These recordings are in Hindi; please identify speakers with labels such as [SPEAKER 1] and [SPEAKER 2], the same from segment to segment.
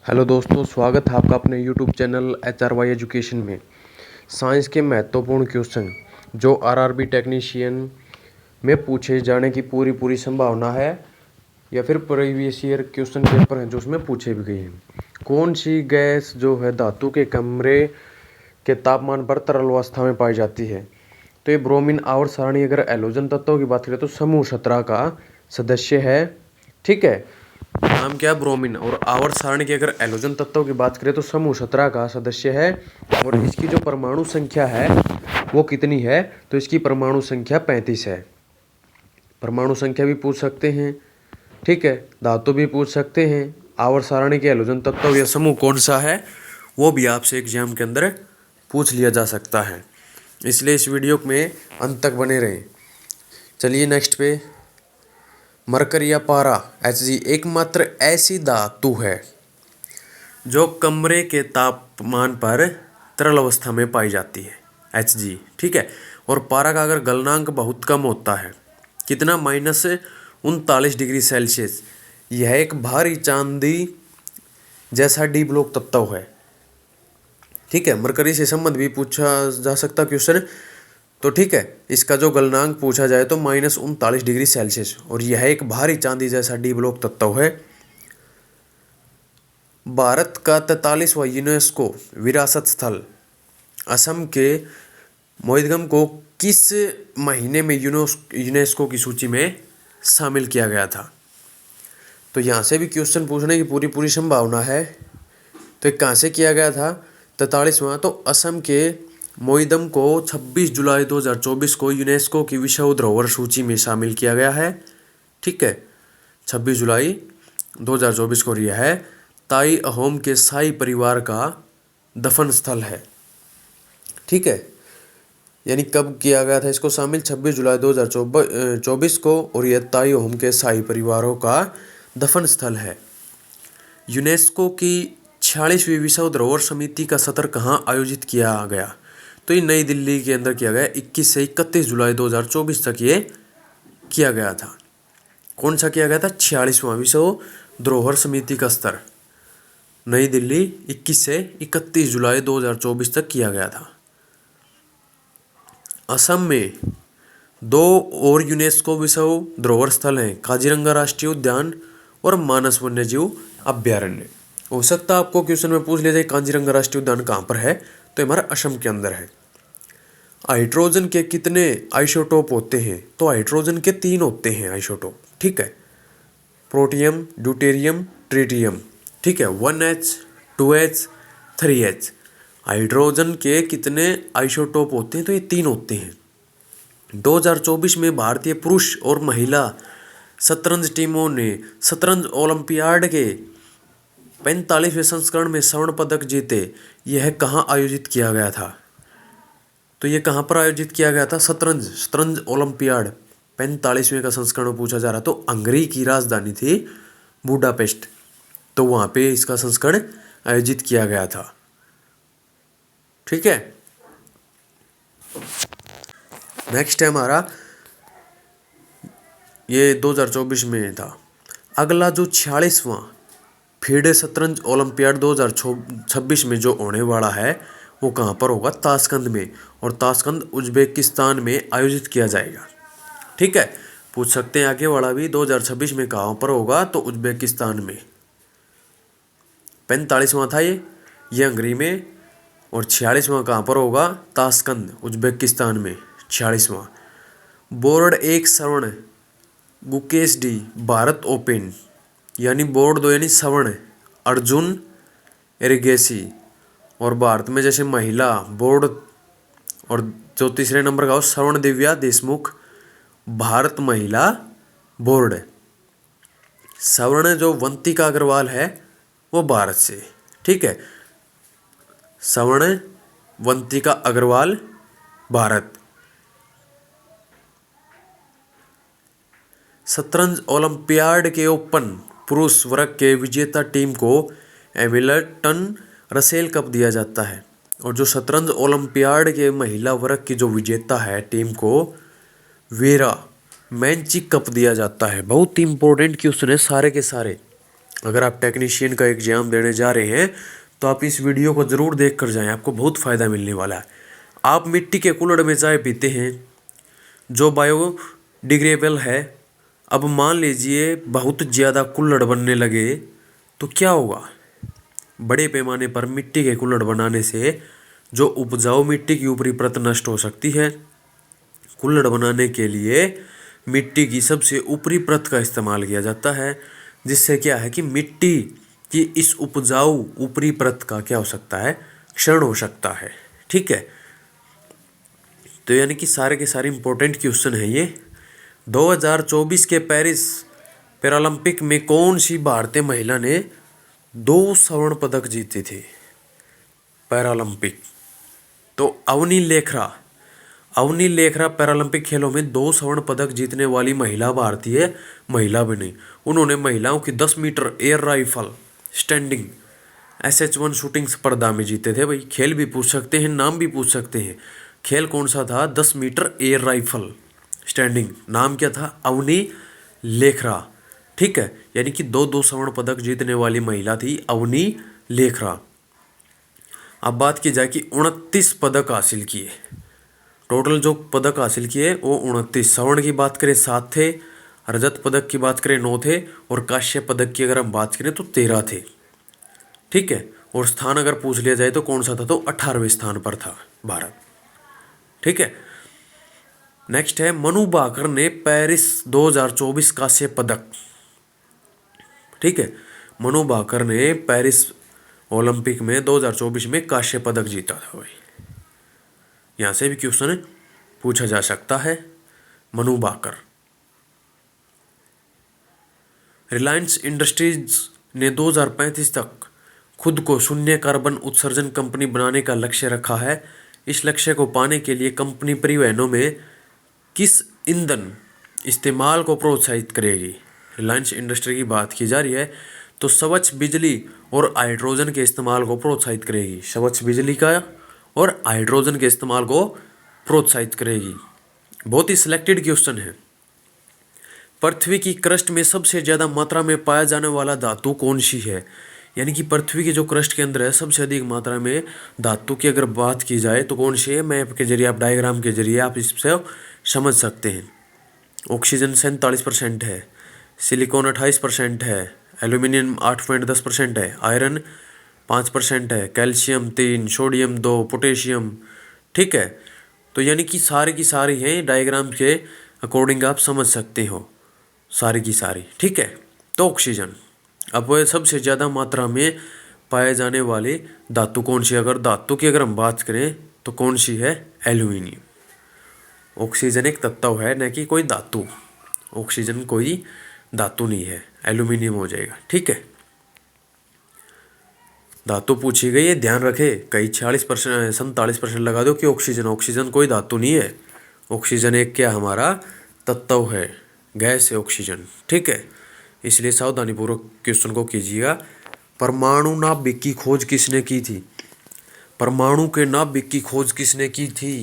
[SPEAKER 1] हेलो दोस्तों, स्वागत है आपका अपने यूट्यूब चैनल HRY एजुकेशन में। साइंस के महत्वपूर्ण क्वेश्चन जो आरआरबी टेक्नीशियन में पूछे जाने की पूरी संभावना है या फिर प्रीवियस ईयर क्वेश्चन पेपर हैं जो उसमें पूछे भी गए हैं। कौन सी गैस जो है धातु के कमरे के तापमान पर तरल अवस्था में पाई जाती है? तो ये ब्रोमीन आवर्त सारणी अगर एलोजन तत्वों की बात करें तो समूह 17 का सदस्य है। ठीक है, नाम क्या है? ब्रोमीन। और आवर्त सारणी की अगर एलोजन तत्वों की बात करें तो समूह 17 का सदस्य है। और इसकी जो परमाणु संख्या है वो कितनी है? तो इसकी परमाणु संख्या 35 है। परमाणु संख्या भी पूछ सकते हैं, ठीक है, धातु भी पूछ सकते हैं, आवर्त सारणी के एलोजन तत्व या समूह कौन सा है वो भी आपसे एग्जाम के अंदर पूछ लिया जा सकता है। इसलिए इस वीडियो में अंत तक बने रहें। चलिए नेक्स्ट पे, मरकरी या पारा Hg एकमात्र ऐसी धातु है जो कमरे के तापमान पर तरल अवस्था में पाई जाती है, Hg। ठीक है, और पारा का अगर गलनांक बहुत कम होता है, कितना? -39 डिग्री सेल्सियस, यह एक भारी चांदी जैसा डी ब्लॉक तत्व है। ठीक है, मरकरी से संबंध भी पूछा जा सकता क्वेश्चन। तो ठीक है, इसका जो गलनांक पूछा जाए तो -39 डिग्री सेल्सियस, और यह एक भारी चांदी जैसा डी ब्लॉक तत्व है। भारत का 43वां यूनेस्को विरासत स्थल असम के मोइदगम को किस महीने में यूनेस्को की सूची में शामिल किया गया था? तो यहाँ से भी क्वेश्चन पूछने की पूरी संभावना है। तो कहाँ से किया गया था 43वां? तो असम के मोइदम को 26 जुलाई 2024 को यूनेस्को की विश्व धरोहर सूची में शामिल किया गया है। ठीक है, 26 जुलाई 2024 को यह है ताई अहोम के साई परिवार का दफन स्थल है। ठीक है, यानी कब किया गया था इसको शामिल? 26 जुलाई 2024 को, और यह ताई अहोम के साई परिवारों का दफन स्थल है। यूनेस्को की 46वीं विश्व धरोहर समिति का सत्र कहाँ आयोजित किया गया? तो ये नई दिल्ली के अंदर किया गया। 21 से 31 जुलाई 2024 तक ये किया गया था। कौन सा किया गया था? 46वां विश्व धरोहर समिति का स्तर नई दिल्ली 21 से 31 जुलाई 2024 तक किया गया था। असम में 2 और यूनेस्को विश्व धरोहर स्थल हैं, काजीरंगा राष्ट्रीय उद्यान और मानस वन्यजीव अभ्यारण्य। हो सकता है आपको क्वेश्चन में पूछ लिया जाए काजीरंगा राष्ट्रीय उद्यान कहाँ पर है? तो हमारा असम के अंदर है। हाइड्रोजन के कितने आइसोटोप होते हैं? तो हाइड्रोजन के 3 होते हैं आइसोटोप। ठीक है, प्रोटियम, ड्यूटेरियम, ट्रिटियम। ठीक है, 1H, 2H, 3H। हाइड्रोजन के कितने आइसोटोप होते हैं? तो ये 3 होते हैं। 2024 में भारतीय पुरुष और महिला शतरंज टीमों ने शतरंज ओलंपियाड के 45वें संस्करण में स्वर्ण पदक जीते। यह कहाँ आयोजित किया गया था? तो ये कहाँ पर आयोजित किया गया था? शतरंज ओलंपियाड 45वें का संस्करण पूछा जा रहा। तो हंगरी की राजधानी थी बुडापेस्ट, तो वहाँ पे इसका संस्करण आयोजित किया गया था। ठीक है, नेक्स्ट है हमारा, ये 2024 में था। अगला जो 46वां फीडे शतरंज ओलंपियाड 2026 में जो होने वाला है वो कहाँ पर होगा? ताशकंद में, और ताशकंद उज्बेकिस्तान में आयोजित किया जाएगा। ठीक है, पूछ सकते हैं आगे वाला भी, 2026 में कहाँ पर होगा? तो उज्बेकिस्तान में। 45वां था ये हंगरी में, और 46वां कहाँ पर होगा? ताशकंद उज्बेकिस्तान में, 46वां। बोर्ड 1 स्वर्ण गुकेश डी भारत ओपन, यानी बोर्ड 2 यानी स्वर्ण अर्जुन एरिगेसी, और भारत में जैसे महिला बोर्ड, और जो तीसरे नंबर का हो स्वर्ण दिव्या देशमुख भारत महिला बोर्ड। स्वर्ण जो वंतिका अग्रवाल है वो भारत से। ठीक है, स्वर्ण वंतिका अग्रवाल भारत। शतरंज ओलंपियाड के ओपन पुरुष वर्ग के विजेता टीम को हैमिल्टन रसेल कप दिया जाता है, और जो शतरंज ओलंपियाड के महिला वर्ग की जो विजेता है टीम को वेरा मैंचिक कप दिया जाता है। बहुत ही इंपॉर्टेंट क्वेश्चन है सारे के सारे। अगर आप टेक्नीशियन का एग्जाम देने जा रहे हैं तो आप इस वीडियो को ज़रूर देख कर जाएं, आपको बहुत फ़ायदा मिलने वाला है। आप मिट्टी के कुल्हड़ में चाय पीते हैं जो बायोडिग्रेडेबल है। अब मान लीजिए बहुत ज़्यादा कुल्हड़ बनने लगे तो क्या होगा? बड़े पैमाने पर मिट्टी के कुल्हड़ बनाने से जो उपजाऊ मिट्टी की ऊपरी परत नष्ट हो सकती है। कुल्हड़ बनाने के लिए मिट्टी की सबसे ऊपरी परत का इस्तेमाल किया जाता है, जिससे क्या है कि मिट्टी कि इस उपजाऊ ऊपरी परत का क्या हो सकता है? क्षरण हो सकता है। ठीक है, तो यानी कि सारे के सारे इंपॉर्टेंट क्वेश्चन है ये। 2024 के पेरिस पैरालंपिक में कौन सी भारतीय महिला ने 2 स्वर्ण पदक जीते थे? पैरालंपिक तो अवनी लेखरा पैरालंपिक खेलों में 2 स्वर्ण पदक जीतने वाली महिला भारतीय महिला बनी। उन्होंने महिलाओं की 10 metre air rifle standing SH1 shooting स्पर्धा में जीते थे। भाई खेल भी पूछ सकते हैं, नाम भी पूछ सकते हैं। खेल कौन सा था? 10 मीटर एयर राइफल स्टैंडिंग। नाम क्या था? अवनी लेखरा। ठीक है, यानी कि 2 स्वर्ण पदक जीतने वाली महिला थी अवनी लेखरा। अब बात की जाए कि 29 पदक हासिल किए, टोटल जो पदक हासिल किए वो 29। स्वर्ण की बात करें 7 थे, रजत पदक की बात करें 9 थे, और कांस्य पदक की अगर हम बात करें तो 13 थे। ठीक है, और स्थान अगर पूछ लिया जाए तो कौन सा था? तो 18वें स्थान पर था भारत। ठीक है, नेक्स्ट है मनु भाकर ने पेरिस 2024 कांस्य पदक। ठीक है, मनु भाकर ने पेरिस ओलंपिक में 2024 में कांस्य पदक जीता था। भाई यहां से भी क्वेश्चन पूछा जा सकता है। मनु भाकर। रिलायंस इंडस्ट्रीज ने 2035 तक खुद को शून्य कार्बन उत्सर्जन कंपनी बनाने का लक्ष्य रखा है। इस लक्ष्य को पाने के लिए कंपनी परिवहनों में किस ईंधन इस्तेमाल को प्रोत्साहित करेगी? रिलायंस इंडस्ट्री की बात की जा रही है तो स्वच्छ बिजली और हाइड्रोजन के इस्तेमाल को प्रोत्साहित करेगी। स्वच्छ बिजली का और हाइड्रोजन के इस्तेमाल को प्रोत्साहित करेगी। बहुत ही सिलेक्टेड क्वेश्चन है। पृथ्वी की क्रस्ट में सबसे ज़्यादा मात्रा में पाया जाने वाला धातु कौन सी है? यानी कि पृथ्वी के जो क्रस्ट के अंदर है सबसे अधिक मात्रा में धातु की अगर बात की जाए तो कौन सी है? मैप के जरिए, आप डायग्राम के जरिए आप इससे समझ सकते हैं। ऑक्सीजन 47% है, सिलिकॉन 28% है, एल्यूमिनियम 8.10% है, आयरन 5% है, कैल्शियम 3, सोडियम 2, पोटेशियम। ठीक है, तो यानी कि सारी की सारी हैं, डायग्राम के अकॉर्डिंग आप समझ सकते हो सारी की सारी। ठीक है, तो ऑक्सीजन। अब वह सबसे ज़्यादा मात्रा में पाए जाने वाले धातु कौन सी? अगर धातु की अगर हम बात करें तो कौन सी है? एल्यूमिनियम। ऑक्सीजन एक तत्व है, न कि कोई धातु। ऑक्सीजन कोई धातु नहीं है, एल्यूमिनियम हो जाएगा। ठीक है, धातु पूछी गई है, ध्यान रखे। कई 46% 47% लगा दो कि ऑक्सीजन कोई धातु नहीं है। ऑक्सीजन एक क्या हमारा तत्व है, गैस है ऑक्सीजन। ठीक है, इसलिए सावधानीपूर्वक क्वेश्चन को कीजिएगा। परमाणु नाभिक की खोज किसने की थी? परमाणु के नाभिक की खोज किसने की थी?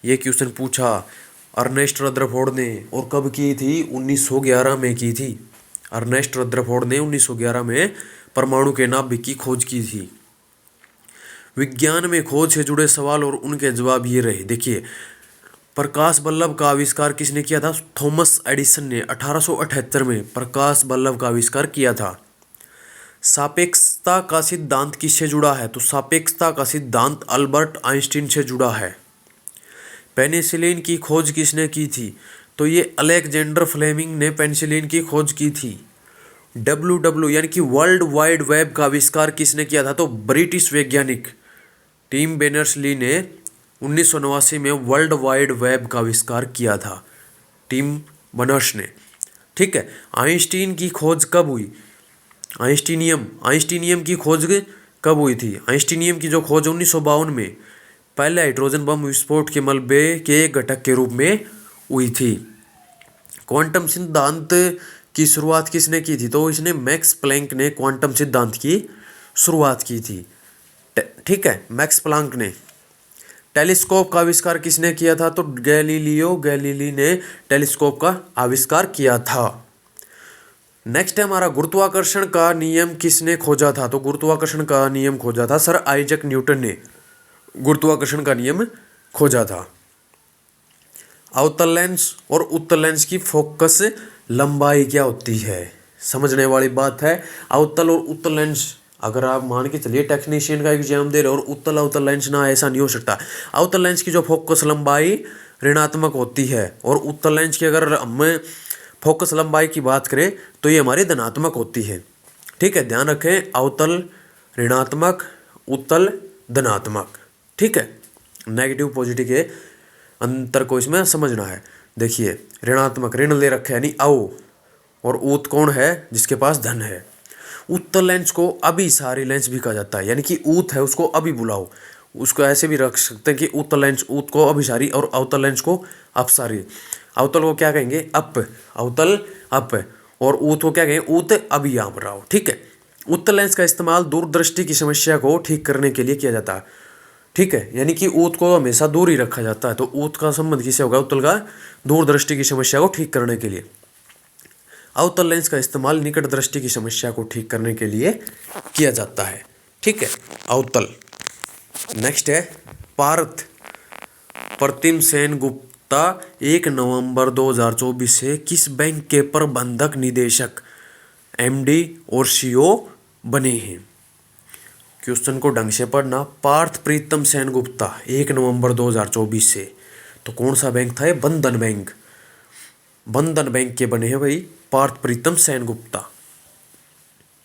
[SPEAKER 1] ये क्वेश्चन पूछा अर्नेस्ट रदरफोर्ड ने। और कब की थी? 1911 में की थी। अर्नेस्ट रदरफोर्ड ने 1911 में परमाणु के नाभिक की खोज की थी। विज्ञान में खोज से जुड़े सवाल और उनके जवाब ये रहे। देखिए, प्रकाश बल्ब का आविष्कार किसने किया था? थॉमस एडिसन ने 1878 में प्रकाश बल्ब का आविष्कार किया था। सापेक्षता का सिद्धांत किससे जुड़ा है? तो सापेक्षता का सिद्धांत अल्बर्ट आइंस्टीन से जुड़ा है। पेनिसिलिन की खोज किसने की थी? तो ये अलेक्जेंडर फ्लेमिंग ने पेनिसिलिन की खोज की थी। WW यानी कि वर्ल्ड वाइड वेब का आविष्कार किसने किया था? तो ब्रिटिश वैज्ञानिक टिम बेर्नर्स-ली ने 1989 में वर्ल्ड वाइड वेब का आविष्कार किया था, टिम बर्नर्स ने। ठीक है, आइंस्टीन की खोज कब हुई? आइंस्टीनियम की खोज कब हुई थी? आइंस्टीनियम की जो खोज 1952 में पहले हाइड्रोजन बम विस्फोट के मलबे के घटक के रूप में हुई थी। क्वांटम सिद्धांत की शुरुआत किसने की थी? तो इसने मैक्स प्लैंक ने क्वांटम सिद्धांत की शुरुआत की थी। ठीक है, मैक्स प्लैंक ने। टेलीस्कोप का आविष्कार किसने किया था? तो गैलीलियो गैलीली ने टेलीस्कोप का आविष्कार किया था। नेक्स्ट है हमारा गुरुत्वाकर्षण का नियम किसने खोजा था। तो गुरुत्वाकर्षण का नियम खोजा था सर आइजैक न्यूटन ने गुरुत्वाकर्षण का नियम खोजा था। अवतल लेंस और उत्तल लेंस की फोकस लंबाई क्या होती है, समझने वाली बात है। अवतल और उत्तल लेंस अगर आप मान के चलिए टेक्नीशियन का एग्जाम दे रहे हो और उत्तल अवतल लेंस ना, ऐसा नहीं हो सकता। अवतल लेंस की जो फोकस लंबाई ऋणात्मक होती है और उत्तल लेंस की अगर हम फोकस लंबाई की बात करें तो ये हमारी धनात्मक होती है। ठीक है, ध्यान रखें, अवतल ऋणात्मक, उत्तल धनात्मक। ठीक है, नेगेटिव पॉजिटिव के अंतर को इसमें समझना है। देखिए ऋणात्मक ऋण ले रखे यानी अव, और ऊत कौन है जिसके पास धन है। उत्तल लेंस को अभिसारी लेंस भी कहा जाता है, यानी कि ऊत है उसको अभी बुलाओ, उसको ऐसे भी रख सकते हैं कि उत्तल लेंस ऊत को अभिसारी और अवतल लेंस को अपसारी। अवतल को क्या कहेंगे अप, अवतल अप, और ऊत को क्या कहेंगे ऊत अभियाम राव। ठीक है, उत्तल लेंस का इस्तेमाल दूरदृष्टि की समस्या को ठीक करने के लिए किया जाता है। ठीक है, यानी कि ऊत को हमेशा दूर ही रखा जाता है। तो ऊत का संबंध किससे होगा, उत्तल का दूरदृष्टि की समस्या को ठीक करने के लिए। अवतल लेंस का इस्तेमाल निकट दृष्टि की समस्या को ठीक करने के लिए किया जाता है। ठीक है, अवतल। नेक्स्ट है पार्थ प्रतिम सेन गुप्ता 1 नवंबर 2024 से किस बैंक के प्रबंधक निदेशक एमडी और सीईओ बने हैं। क्वेश्चन को ढंग से पढ़ना। पार्थ प्रीतम सेन गुप्ता 1 नवंबर 2024 से, तो कौन सा बैंक था ये, बंधन बैंक। बंधन बैंक के बने हैं भाई पार्थ प्रीतम सेन गुप्ता।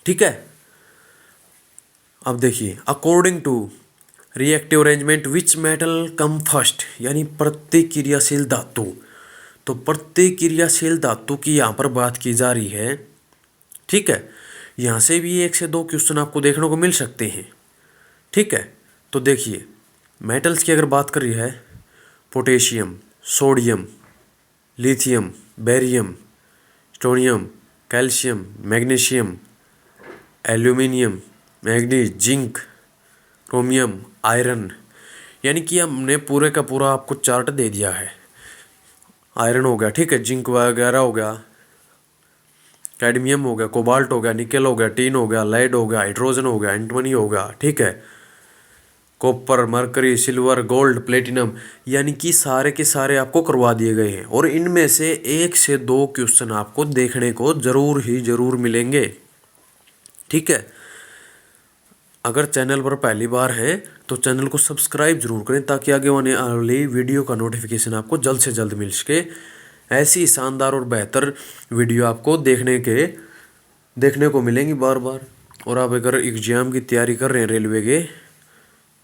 [SPEAKER 1] ठीक है, अब देखिए according to reactive arrangement which metal come first, यानी प्रतिक्रियाशील धातु। तो प्रतिक्रियाशील धातु की यहाँ पर बात की जा रही है। ठीक है, यहाँ से भी 1 से 2 क्वेश्चन आपको देखने को मिल सकते हैं। ठीक है, तो देखिए मेटल्स की अगर बात कर रही है, potassium, sodium, lithium, barium, strontium, calcium, magnesium, aluminium, manganese, zinc, chromium, iron, यानी कि हमने पूरे का पूरा आपको चार्ट दे दिया है। आयरन हो गया, ठीक है, जिंक वगैरह हो गया, कैडमियम हो गया, कोबाल्ट हो गया, निकल हो गया, टीन हो गया, लेड हो गया, हाइड्रोजन हो गया, एंटीमनी हो गया। ठीक है, copper, mercury, silver, gold, platinum, यानी कि सारे के सारे आपको करवा दिए गए हैं। और इनमें से 1 से 2 क्वेश्चन आपको देखने को जरूर ही जरूर मिलेंगे। ठीक है, अगर चैनल पर पहली बार है तो चैनल को सब्सक्राइब जरूर करें ताकि आगे आने वाली वीडियो का नोटिफिकेशन आपको जल्द से जल्द मिल सके। ऐसी शानदार और बेहतर वीडियो आपको देखने को मिलेंगी बार बार। और आप अगर एग्जाम की तैयारी कर रहे हैं रेलवे के,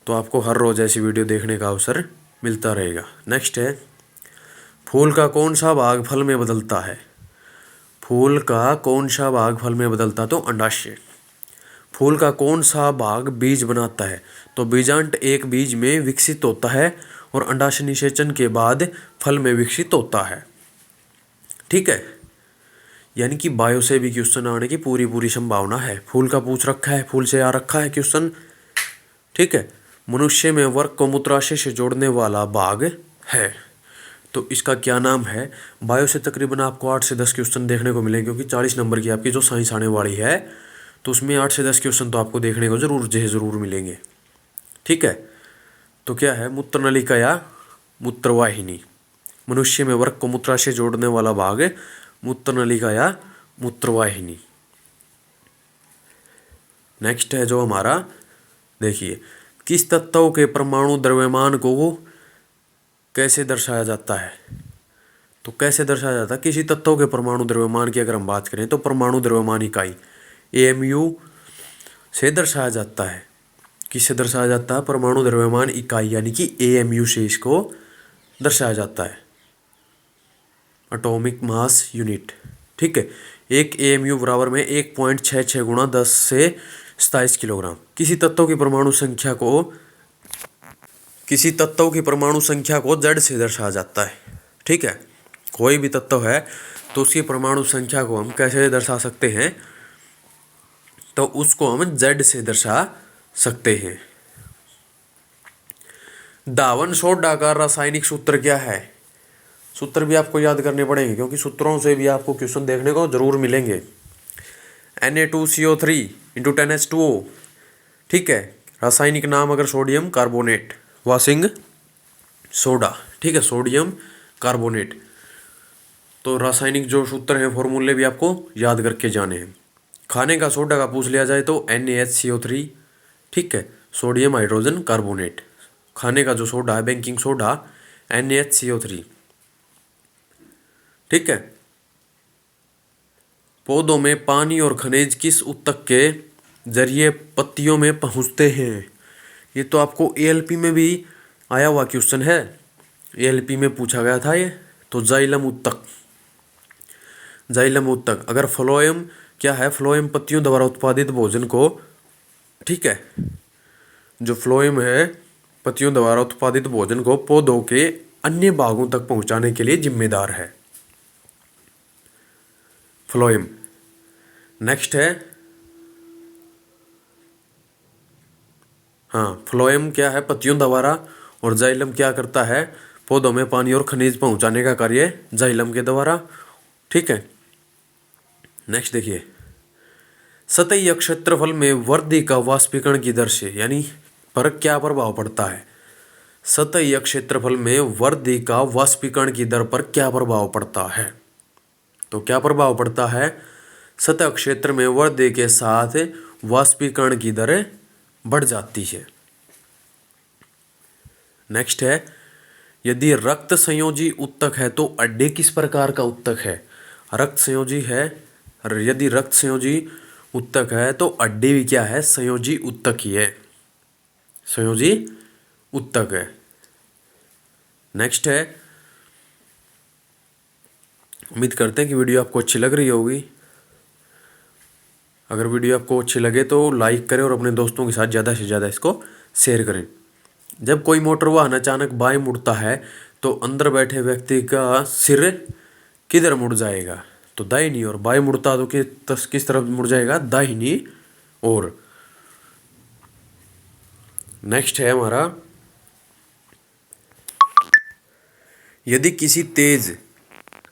[SPEAKER 1] तो आपको हर रोज़ ऐसी वीडियो देखने का अवसर मिलता रहेगा। नेक्स्ट है फूल का कौन सा भाग फल में बदलता है। फूल का कौन सा भाग फल में बदलता, तो अंडाशय। फूल का कौन सा भाग बीज बनाता है, तो बीजांड एक बीज में विकसित होता है और अंडाशय निषेचन के बाद फल में विकसित होता है। ठीक है, यानी कि बायो से भी क्वेश्चन आने की पूरी संभावना है। फूल का पूछ रखा है, फूल से आ रखा है क्वेश्चन। ठीक है, मनुष्य में वर्क को मूत्राशय से जोड़ने वाला भाग है, तो इसका क्या नाम है। बायो से तकरीबन आपको 8 से 10 क्वेश्चन देखने को मिलेंगे, क्योंकि 40 नंबर की आपकी जो साइंस आने वाली है, तो उसमें 8 से 10 क्वेश्चन तो आपको देखने को जरूर मिलेंगे। ठीक है, तो क्या है, मूत्रनलिका या मूत्रवाहिनी। मनुष्य में वर्क को मूत्राशय जोड़ने वाला भाग मूत्रनलिका या मूत्रवाहिनी। नेक्स्ट है जो हमारा, देखिए किस तत्व के परमाणु द्रव्यमान को कैसे दर्शाया जाता है। तो कैसे दर्शाया जाता है, किसी तत्व के परमाणु द्रव्यमान की अगर हम बात करें तो परमाणु द्रव्यमान इकाई AMU से दर्शाया जाता है। किससे दर्शाया जाता है, परमाणु द्रव्यमान इकाई यानी कि AMU से इसको दर्शाया जाता है, एटॉमिक मास यूनिट। ठीक है, एक AMU बराबर में 1.66 गुणा 10 से 27 किलोग्राम। किसी तत्व की परमाणु संख्या को Z से दर्शाया जाता है। ठीक है, कोई भी तत्व है तो उसकी परमाणु संख्या को हम कैसे दर्शा सकते हैं, तो उसको हम Z से दर्शा सकते हैं। दावन सोडा का रासायनिक सूत्र क्या है। सूत्र भी आपको याद करने पड़ेंगे, क्योंकि सूत्रों से भी आपको क्वेश्चन देखने को जरूर मिलेंगे। Na2CO3 into 10H2O। ठीक है, रासायनिक नाम अगर सोडियम कार्बोनेट, वॉशिंग सोडा। ठीक है, सोडियम कार्बोनेट। तो रासायनिक जो सूत्र हैं, फॉर्मूले भी आपको याद करके जाने हैं। खाने का सोडा का पूछ लिया जाए तो NaHCO3। ठीक है, सोडियम हाइड्रोजन कार्बोनेट। खाने का जो सोडा है, बेकिंग सोडा, NaHCO3। ठीक है, पौधों में पानी और खनिज किस ऊतक के जरिए पत्तियों में पहुंचते हैं? ये तो आपको ALP में भी आया हुआ क्वेश्चन है, ALP में पूछा गया था ये। तो जाइलम ऊतक, जाइलम ऊतक। अगर फ्लोएम क्या है? फ्लोएम पत्तियों द्वारा उत्पादित भोजन को, ठीक है, जो फ्लोएम है पत्तियों द्वारा उत्पादित भोजन को पौधों के अन्य भागों तक पहुंचाने के लिए जिम्मेदार है, फ्लोएम। नेक्स्ट है, हाँ, फ्लोएम क्या है? पत्तियों द्वारा। और जाइलम क्या करता है? पौधों में पानी और खनिज पहुंचाने का कार्य जाइलम के द्वारा। ठीक है, नेक्स्ट देखिए, सतही क्षेत्रफल में वृद्धि का वाष्पीकरण की दर से यानी पर क्या प्रभाव पड़ता है? सतही क्षेत्रफल में वृद्धि का वाष्पीकरण की दर पर क्या प्रभाव पड़ता है? तो क्या प्रभाव पड़ता है? सतह क्षेत्र में वृद्धि के साथ वाष्पीकरण की दर बढ़ जाती है। नेक्स्ट है, यदि रक्त संयोजी ऊतक है तो अड्डे किस प्रकार का ऊतक है? रक्त संयोजी है, यदि रक्त संयोजी ऊतक है तो अड्डे भी क्या है? संयोजी ऊतक ही है, संयोजी ऊतक है। नेक्स्ट है, उम्मीद करते हैं कि वीडियो आपको अच्छी लग रही होगी। अगर वीडियो आपको अच्छी लगे तो लाइक करें और अपने दोस्तों के साथ ज़्यादा से ज़्यादा इसको शेयर करें। जब कोई मोटर वाहन अचानक बाएं मुड़ता है तो अंदर बैठे व्यक्ति का सिर किधर मुड़ जाएगा? तो दाहिनी ओर। बाएं मुड़ता तो किस तरफ मुड़ जाएगा? दाहिनी ओर। नेक्स्ट है हमारा, यदि किसी तेज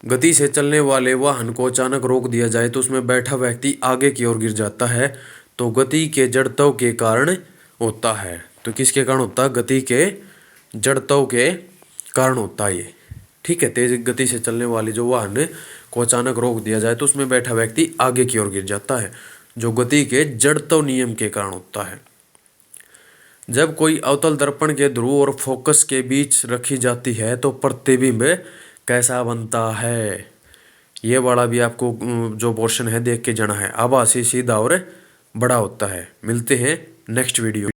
[SPEAKER 1] गति से चलने वाले वाहन को अचानक रोक दिया जाए तो उसमें बैठा व्यक्ति आगे की ओर गिर जाता है, तो गति के जड़त्व के कारण होता है। तो किसके कारण होता है? गति के जड़त्व के कारण होता है ये। ठीक है, तेज गति से चलने वाली जो वाहन को अचानक रोक दिया जाए तो उसमें बैठा व्यक्ति आगे की ओर गिर जाता है, जो गति के जड़त्व नियम के कारण होता है। जब कोई अवतल दर्पण के ध्रुव और फोकस के बीच रखी जाती है तो प्रतिबिंब कैसा बनता है? ये वाला भी आपको जो पोर्शन है देख के जाना है। आभासी, सीधा और बड़ा होता है। मिलते हैं नेक्स्ट वीडियो।